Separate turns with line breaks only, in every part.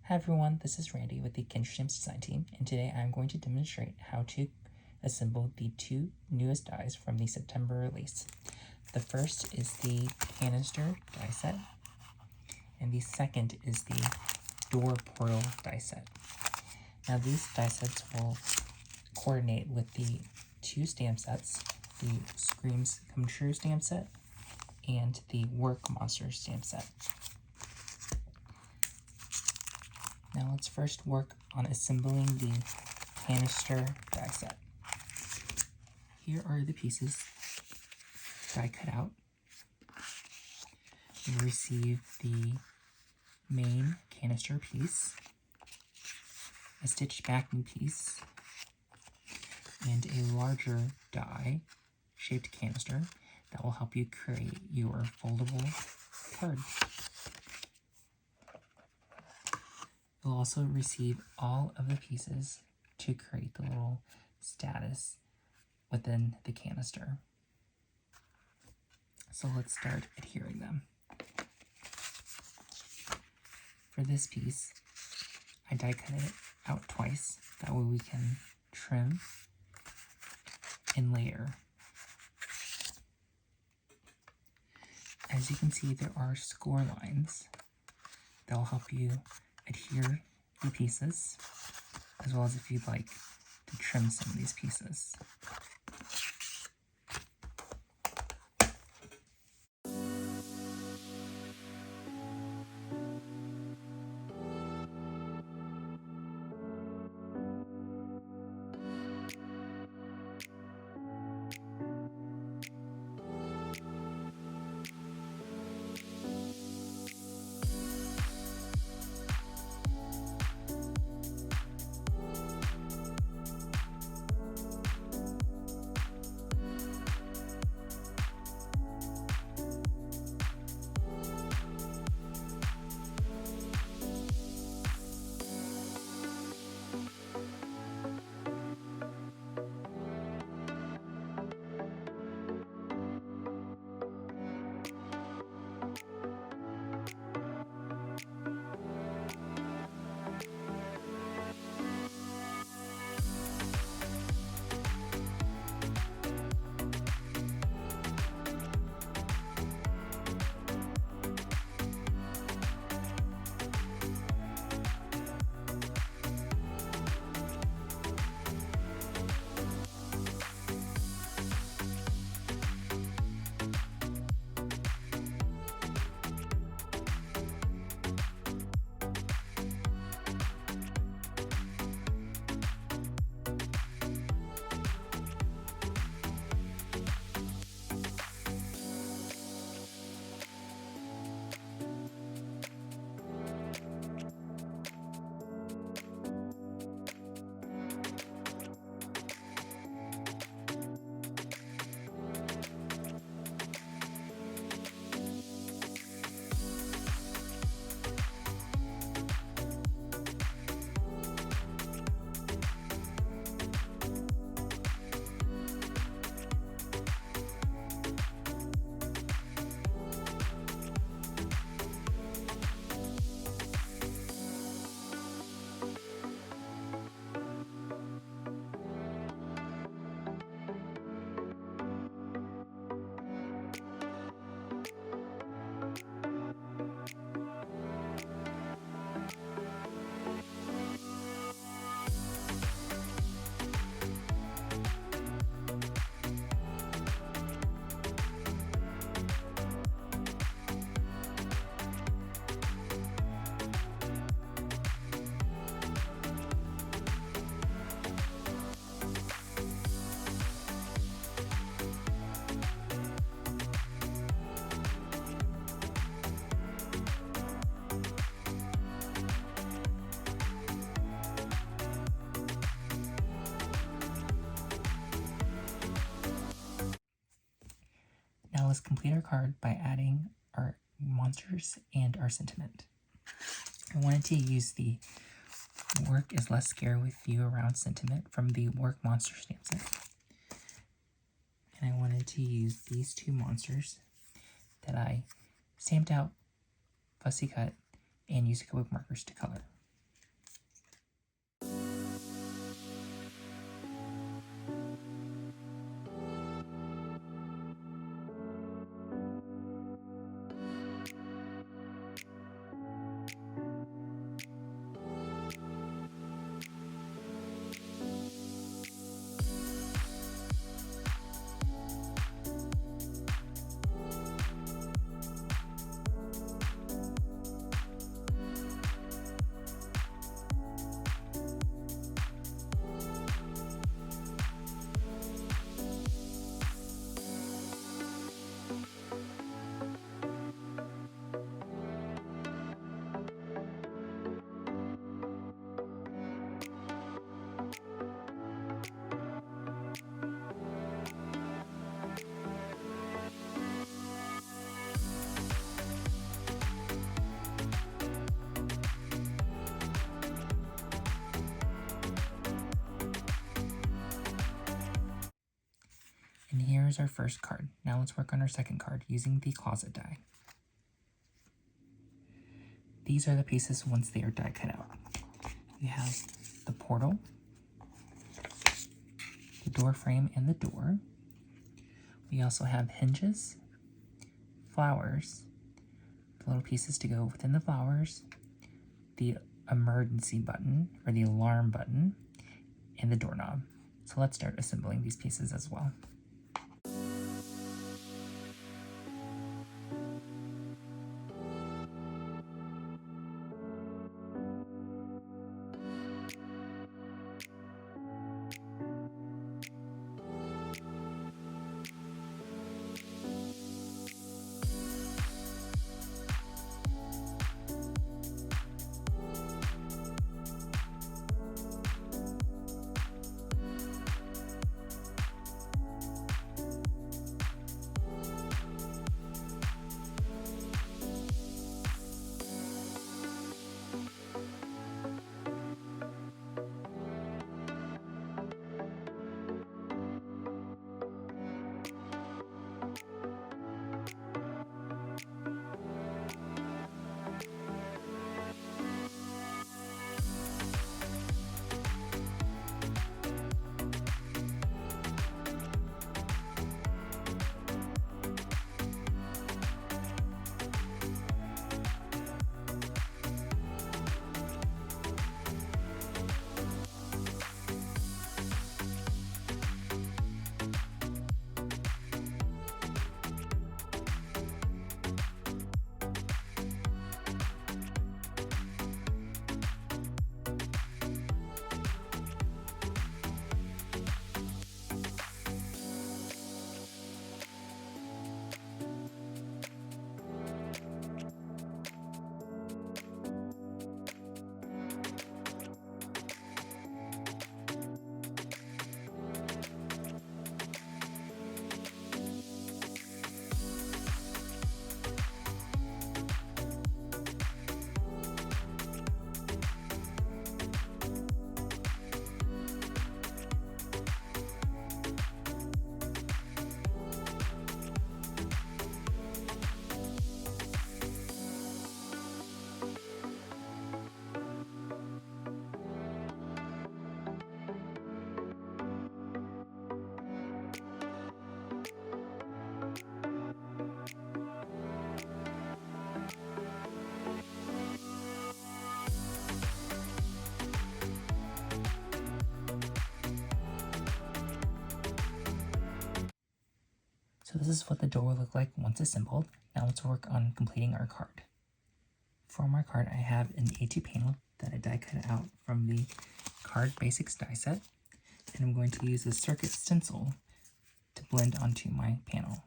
Hi everyone, this is Randy with the Kindred design team, and today I'm going to demonstrate how to assemble the two newest dies from the September release. The first is the Canister die set, and the second is the Door Portal die set. Now these die sets will coordinate with the two stamp sets, the Screams Come True stamp set and the Work Monsters stamp set. Now let's first work on assembling the Canister die set. Here are the pieces that I cut out. You'll receive the main canister piece, a stitched backing piece, and a larger die shaped canister that will help you create your foldable card. You'll also receive all of the pieces to create the little status within the canister. So let's start adhering them. For this piece, I die cut it out twice, that way we can trim and layer. As you can see, there are score lines that will help you adhere the pieces, as well as if you'd like to trim some of these pieces. Now let's complete our card by adding our monsters and our sentiment. I wanted to use the Work is Less Scary with You Around sentiment from the Work Monster stamp set. And I wanted to use these two monsters that I stamped out, fussy cut, and used acrylic markers to color. our first card. Now let's work on our second card using the closet die. These are the pieces once they are die cut out. We have the portal, the door frame and the door. We also have hinges, flowers, the little pieces to go within the flowers, the emergency button or the alarm button, and the doorknob. So let's start assembling these pieces as well. So this is what the door will look like once assembled. Now let's work on completing our card. For my card, I have an A2 panel that I die cut out from the Card Basics die set, and I'm going to use a circuit stencil to blend onto my panel.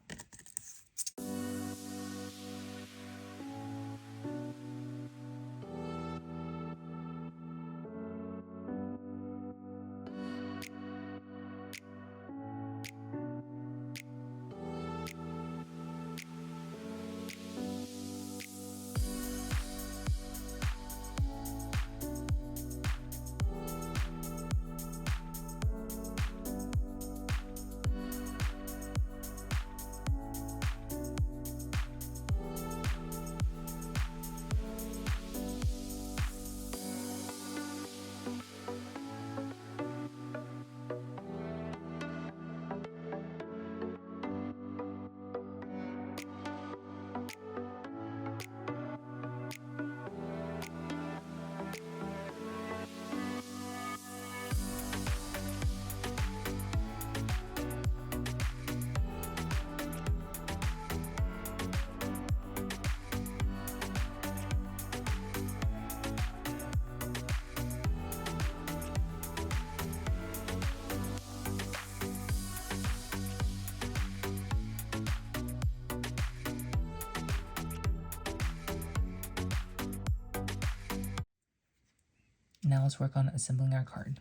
Now let's work on assembling our card.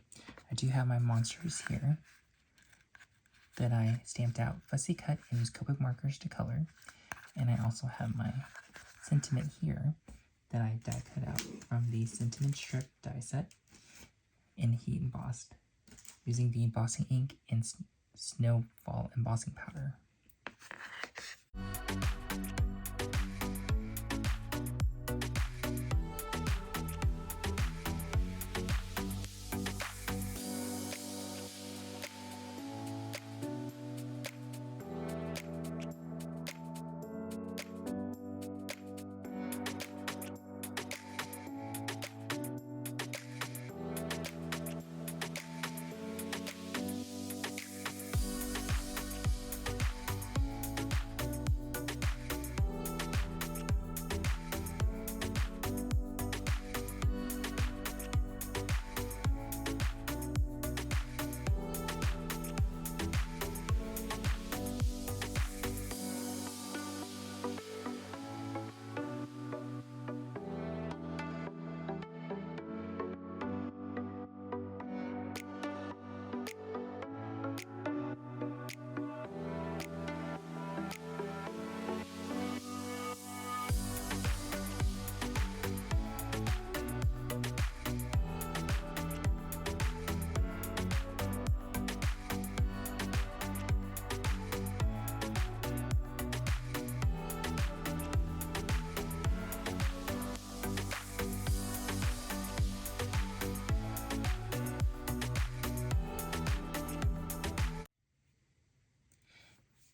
I do have my monsters here that I stamped out fussy cut and used Copic markers to color. And I also have my sentiment here that I die cut out from the sentiment strip die set and heat embossed using the embossing ink and snowfall embossing powder.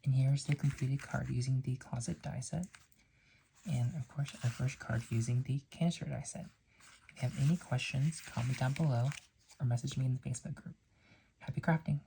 And here's the completed card using the closet die set. And of course, our first card using the canister die set. If you have any questions, comment down below or message me in the Facebook group. Happy crafting!